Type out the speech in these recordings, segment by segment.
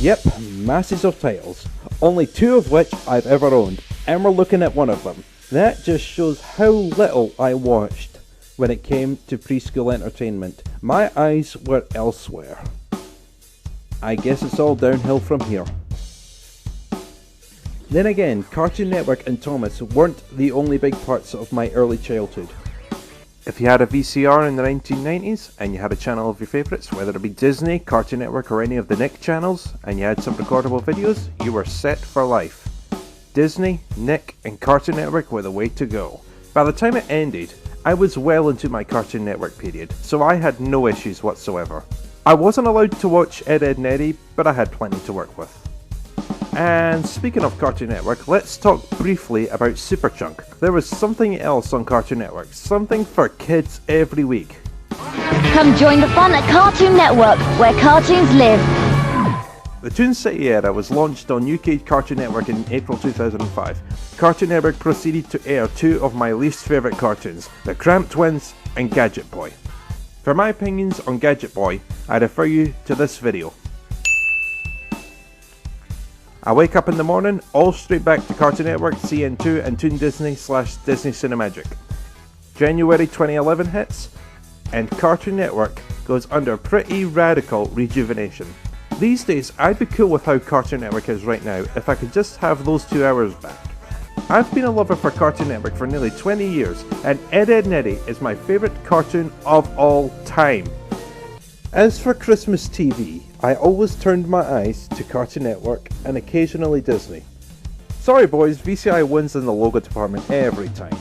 Yep, masses of titles, only 2 of which I've ever owned, and we're looking at one of them. That just shows how little I watched when it came to preschool entertainment. My eyes were elsewhere. I guess it's all downhill from here. Then again, Cartoon Network and Thomas weren't the only big parts of my early childhood. If you had a VCR in the 1990s and you had a channel of your favourites, whether it be Disney, Cartoon Network or any of the Nick channels, and you had some recordable videos, you were set for life. Disney, Nick and Cartoon Network were the way to go. By the time it ended, I was well into my Cartoon Network period, so I had no issues whatsoever. I wasn't allowed to watch Ed, Edd n Eddy, but I had plenty to work with. And speaking of Cartoon Network, let's talk briefly about Super Chunk. There was something else on Cartoon Network, something for kids every week. Come join the fun at Cartoon Network, where cartoons live. The Toon City era was launched on UK Cartoon Network in April 2005. Cartoon Network proceeded to air 2 of my least favourite cartoons, The Cramp Twins and Gadget Boy. For my opinions on Gadget Boy, I refer you to this video. I wake up in the morning, all straight back to Cartoon Network, CN2 and Toon Disney / Disney Cinemagic. January 2011 hits, and Cartoon Network goes under pretty radical rejuvenation. These days, I'd be cool with how Cartoon Network is right now if I could just have those 2 hours back. I've been a lover for Cartoon Network for nearly 20 years, and Ed, Edd n Eddy is my favourite cartoon of all time. As for Christmas TV, I always turned my eyes to Cartoon Network and occasionally Disney. Sorry boys, VCI wins in the logo department every time.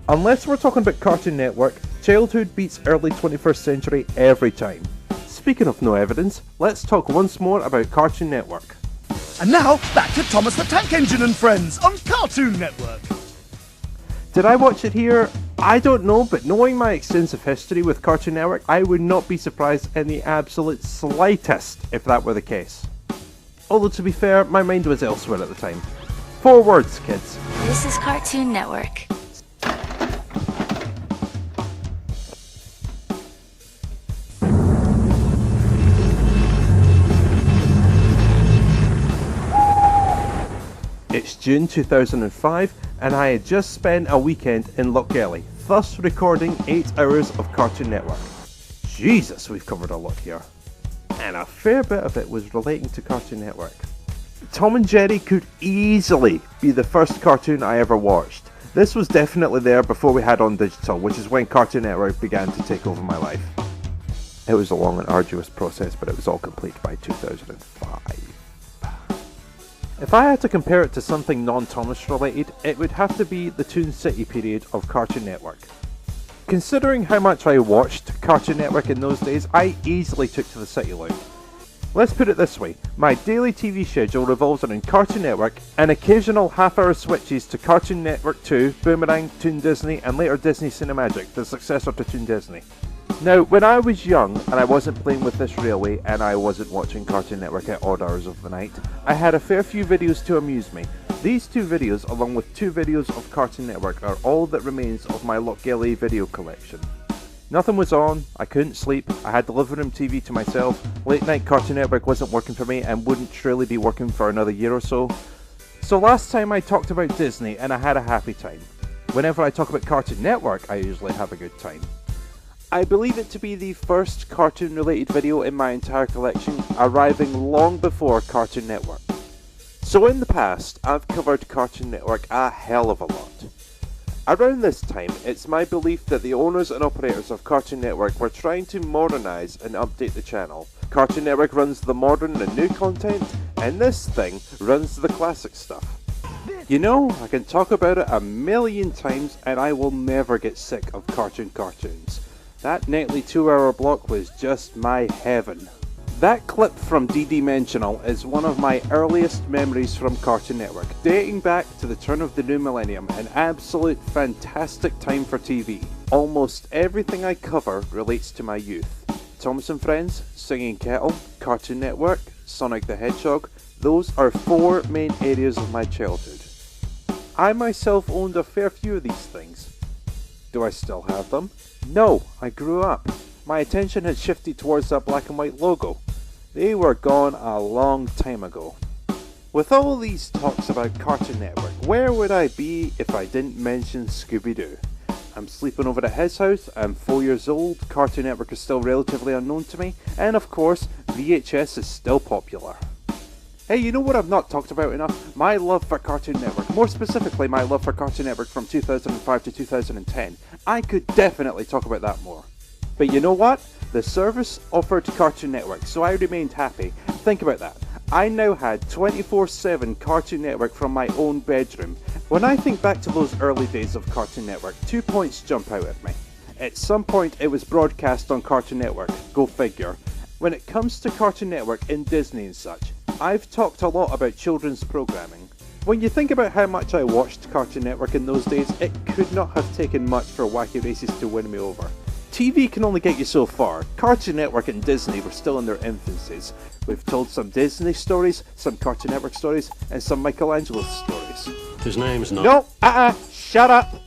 Unless we're talking about Cartoon Network, childhood beats early 21st century every time. Speaking of no evidence, let's talk once more about Cartoon Network. And now, back to Thomas the Tank Engine and Friends on Cartoon Network. Did I watch it here? I don't know, but knowing my extensive history with Cartoon Network, I would not be surprised in the absolute slightest if that were the case. Although to be fair, my mind was elsewhere at the time. 4 words, kids. This is Cartoon Network. It's June 2005 and I had just spent a weekend in Lochgelly, thus recording 8 hours of Cartoon Network. Jesus, we've covered a lot here. And a fair bit of it was relating to Cartoon Network. Tom and Jerry could easily be the first cartoon I ever watched. This was definitely there before we had on digital, which is when Cartoon Network began to take over my life. It was a long and arduous process, but it was all complete by 2005. If I had to compare it to something non-Thomas related, it would have to be the Toon City period of Cartoon Network. Considering how much I watched Cartoon Network in those days, I easily took to the city loop. Let's put it this way, my daily TV schedule revolves around Cartoon Network and occasional half-hour switches to Cartoon Network 2, Boomerang, Toon Disney and later Disney Cinemagic, the successor to Toon Disney. Now, when I was young and I wasn't playing with this railway and I wasn't watching Cartoon Network at odd hours of the night, I had a fair few videos to amuse me. These 2 videos, along with 2 videos of Cartoon Network, are all that remains of my Lochgelly video collection. Nothing was on, I couldn't sleep, I had the living room TV to myself, late night Cartoon Network wasn't working for me and wouldn't surely be working for another year or so. So last time I talked about Disney and I had a happy time. Whenever I talk about Cartoon Network, I usually have a good time. I believe it to be the first cartoon related video in my entire collection, arriving long before Cartoon Network. So in the past, I've covered Cartoon Network a hell of a lot. Around this time, it's my belief that the owners and operators of Cartoon Network were trying to modernise and update the channel. Cartoon Network runs the modern and new content, and this thing runs the classic stuff. You know, I can talk about it a million times and I will never get sick of cartoons. That nightly 2-hour block was just my heaven. That clip from D-Dimensional is one of my earliest memories from Cartoon Network, dating back to the turn of the new millennium, an absolute fantastic time for TV. Almost everything I cover relates to my youth. Thomas and Friends, Singing Kettle, Cartoon Network, Sonic the Hedgehog, those are 4 main areas of my childhood. I myself owned a fair few of these things. Do I still have them? No, I grew up. My attention had shifted towards that black and white logo. They were gone a long time ago. With all these talks about Cartoon Network, where would I be if I didn't mention Scooby-Doo? I'm sleeping over at his house, I'm 4 years old, Cartoon Network is still relatively unknown to me, and of course, VHS is still popular. Hey, you know what I've not talked about enough? My love for Cartoon Network. More specifically, my love for Cartoon Network from 2005 to 2010. I could definitely talk about that more. But you know what? The service offered Cartoon Network, so I remained happy. Think about that. I now had 24/7 Cartoon Network from my own bedroom. When I think back to those early days of Cartoon Network, 2 points jump out at me. At some point it was broadcast on Cartoon Network, go figure. When it comes to Cartoon Network in Disney and such, I've talked a lot about children's programming. When you think about how much I watched Cartoon Network in those days, it could not have taken much for Wacky Races to win me over. TV can only get you so far. Cartoon Network and Disney were still in their infancies. We've told some Disney stories, some Cartoon Network stories, and some Michelangelo stories. His name's not... No, shut up!